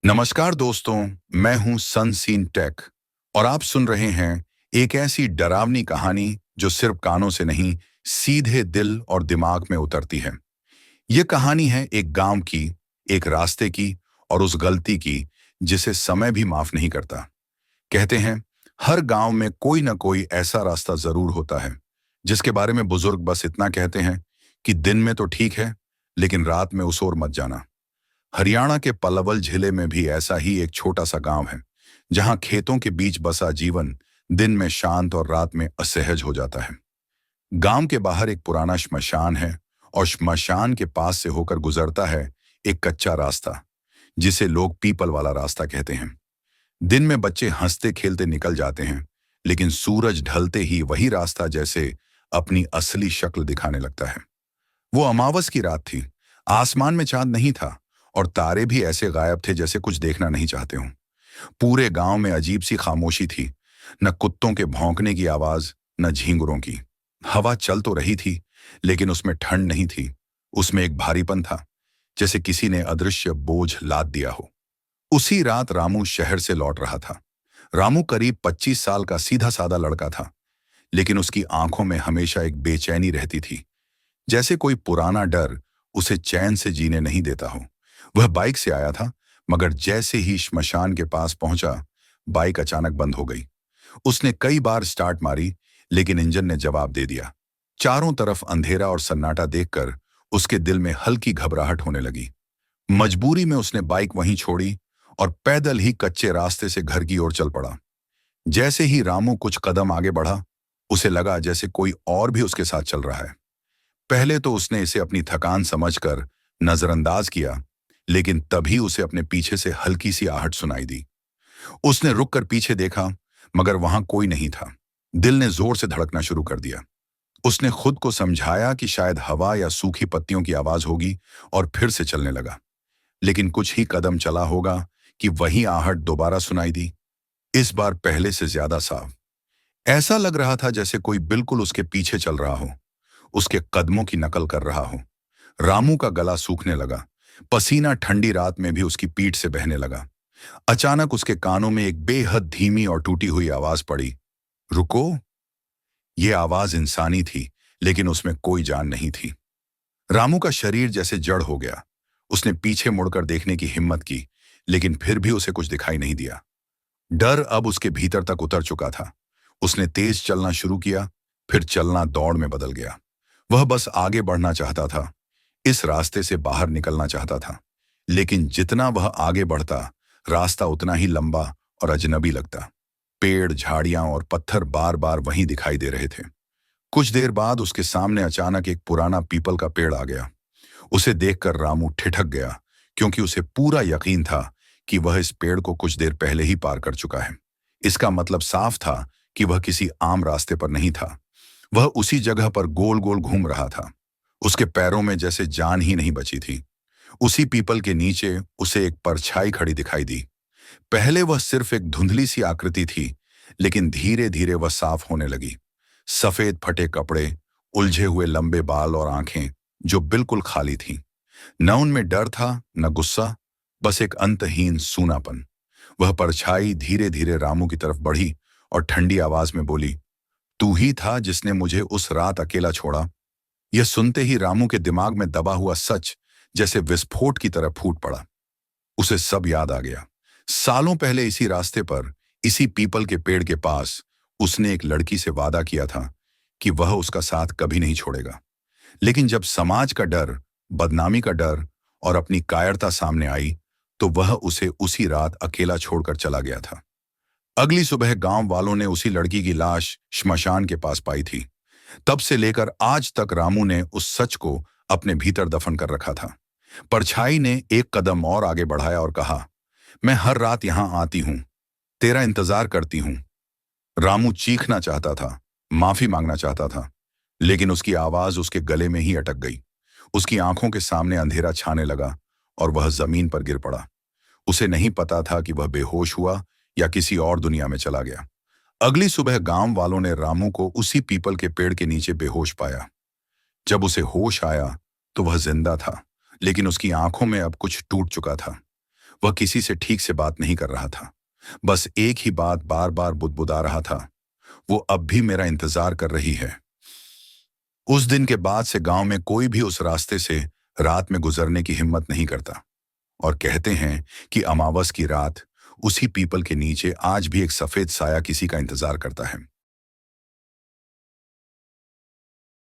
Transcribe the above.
नमस्कार दोस्तों, मैं हूं सनसीन टेक और आप सुन रहे हैं एक ऐसी डरावनी कहानी जो सिर्फ कानों से नहीं, सीधे दिल और दिमाग में उतरती है। यह कहानी है एक गांव की, एक रास्ते की और उस गलती की जिसे समय भी माफ नहीं करता। कहते हैं, हर गांव में कोई ना कोई ऐसा रास्ता जरूर होता है जिसके बारे में बुजुर्ग बस इतना कहते हैं कि दिन में तो ठीक है, लेकिन रात में उस ओर मत जाना। हरियाणा के पलवल जिले में भी ऐसा ही एक छोटा सा गांव है, जहां खेतों के बीच बसा जीवन दिन में शांत और रात में असहज हो जाता है। गांव के बाहर एक पुराना श्मशान है और श्मशान के पास से होकर गुजरता है एक कच्चा रास्ता, जिसे लोग पीपल वाला रास्ता कहते हैं। दिन में बच्चे हंसते खेलते निकल जाते हैं, लेकिन सूरज ढलते ही वही रास्ता जैसे अपनी असली शक्ल दिखाने लगता है। वो अमावस की रात थी। आसमान में चांद नहीं था और तारे भी ऐसे गायब थे जैसे कुछ देखना नहीं चाहते हों। पूरे गांव में अजीब सी खामोशी थी। न कुत्तों के भौंकने की आवाज, न झींगुरों की। हवा चल तो रही थी, लेकिन उसमें ठंड नहीं थी। उसमें एक भारीपन था, जैसे किसी ने अदृश्य बोझ लाद दिया हो। उसी रात रामू शहर से लौट रहा था। रामू करीब 25 साल का सीधा साधा लड़का था, लेकिन उसकी आंखों में हमेशा एक बेचैनी रहती थी, जैसे कोई पुराना डर उसे चैन से जीने नहीं देता हो। वह बाइक से आया था, मगर जैसे ही श्मशान के पास पहुंचा, बाइक अचानक बंद हो गई। उसने कई बार स्टार्ट मारी, लेकिन इंजन ने जवाब दे दिया। चारों तरफ अंधेरा और सन्नाटा देखकर उसके दिल में हल्की घबराहट होने लगी। मजबूरी में उसने बाइक वहीं छोड़ी और पैदल ही कच्चे रास्ते से घर की ओर चल पड़ा। जैसे ही रामू कुछ कदम आगे बढ़ा, उसे लगा जैसे कोई और भी उसके साथ चल रहा है। पहले तो उसने इसे अपनी थकान समझकर नजरअंदाज किया, लेकिन तभी उसे अपने पीछे से हल्की सी आहट सुनाई दी। उसने रुककर पीछे देखा, मगर वहां कोई नहीं था। दिल ने जोर से धड़कना शुरू कर दिया। उसने खुद को समझाया कि शायद हवा या सूखी पत्तियों की आवाज होगी, और फिर से चलने लगा। लेकिन कुछ ही कदम चला होगा कि वही आहट दोबारा सुनाई दी, इस बार पहले से ज्यादा साफ। ऐसा लग रहा था जैसे कोई बिल्कुल उसके पीछे चल रहा हो, उसके कदमों की नकल कर रहा हो। रामू का गला सूखने लगा। पसीना ठंडी रात में भी उसकी पीठ से बहने लगा। अचानक उसके कानों में एक बेहद धीमी और टूटी हुई आवाज पड़ी, रुको। ये आवाज इंसानी थी, लेकिन उसमें कोई जान नहीं थी। रामू का शरीर जैसे जड़ हो गया। उसने पीछे मुड़कर देखने की हिम्मत की, लेकिन फिर भी उसे कुछ दिखाई नहीं दिया। डर अब उसके भीतर तक उतर चुका था। उसने तेज चलना शुरू किया, फिर चलना दौड़ में बदल गया। वह बस आगे बढ़ना चाहता था, इस रास्ते से बाहर निकलना चाहता था। लेकिन जितना वह आगे बढ़ता, रास्ता उतना ही लंबा और अजनबी लगता। पेड़, झाड़ियां और पत्थर बार बार वहीं दिखाई दे रहे थे। कुछ देर बाद उसके सामने अचानक एक पुराना पीपल का पेड़ आ गया। उसे देखकर रामू ठिठक गया, क्योंकि उसे पूरा यकीन था कि वह इस पेड़ को कुछ देर पहले ही पार कर चुका है। इसका मतलब साफ था कि वह किसी आम रास्ते पर नहीं था। वह उसी जगह पर गोल गोल घूम रहा था। उसके पैरों में जैसे जान ही नहीं बची थी। उसी पीपल के नीचे उसे एक परछाई खड़ी दिखाई दी। पहले वह सिर्फ एक धुंधली सी आकृति थी, लेकिन धीरे धीरे वह साफ होने लगी। सफेद फटे कपड़े, उलझे हुए लंबे बाल और आंखें जो बिल्कुल खाली थीं। न उनमें डर था, न गुस्सा, बस एक अंतहीन सूनापन। वह परछाई धीरे धीरे रामू की तरफ बढ़ी और ठंडी आवाज में बोली, तू ही था जिसने मुझे उस रात अकेला छोड़ा। यह सुनते ही रामू के दिमाग में दबा हुआ सच जैसे विस्फोट की तरह फूट पड़ा। उसे सब याद आ गया। सालों पहले इसी रास्ते पर, इसी पीपल के पेड़ के पास, उसने एक लड़की से वादा किया था कि वह उसका साथ कभी नहीं छोड़ेगा। लेकिन जब समाज का डर, बदनामी का डर और अपनी कायरता सामने आई, तो वह उसे उसी रात अकेला छोड़कर चला गया था। अगली सुबह गांव वालों ने उसी लड़की की लाश श्मशान के पास पाई थी। तब से लेकर आज तक रामू ने उस सच को अपने भीतर दफन कर रखा था। परछाई ने एक कदम और आगे बढ़ाया और कहा, मैं हर रात यहां आती हूं, तेरा इंतजार करती हूं। रामू चीखना चाहता था, माफी मांगना चाहता था, लेकिन उसकी आवाज उसके गले में ही अटक गई। उसकी आंखों के सामने अंधेरा छाने लगा और वह जमीन पर गिर पड़ा। उसे नहीं पता था कि वह बेहोश हुआ या किसी और दुनिया में चला गया। अगली सुबह गांव वालों ने रामू को उसी पीपल के पेड़ के नीचे बेहोश पाया। जब उसे होश आया तो वह जिंदा था, लेकिन उसकी आंखों में अब कुछ टूट चुका था। वह किसी से ठीक से बात नहीं कर रहा था, बस एक ही बात बार बार बुदबुदा रहा था, वो अब भी मेरा इंतजार कर रही है। उस दिन के बाद से गांव में कोई भी उस रास्ते से रात में गुजरने की हिम्मत नहीं करता, और कहते हैं कि अमावस की रात उसी पीपल के नीचे आज भी एक सफेद साया किसी का इंतजार करता है।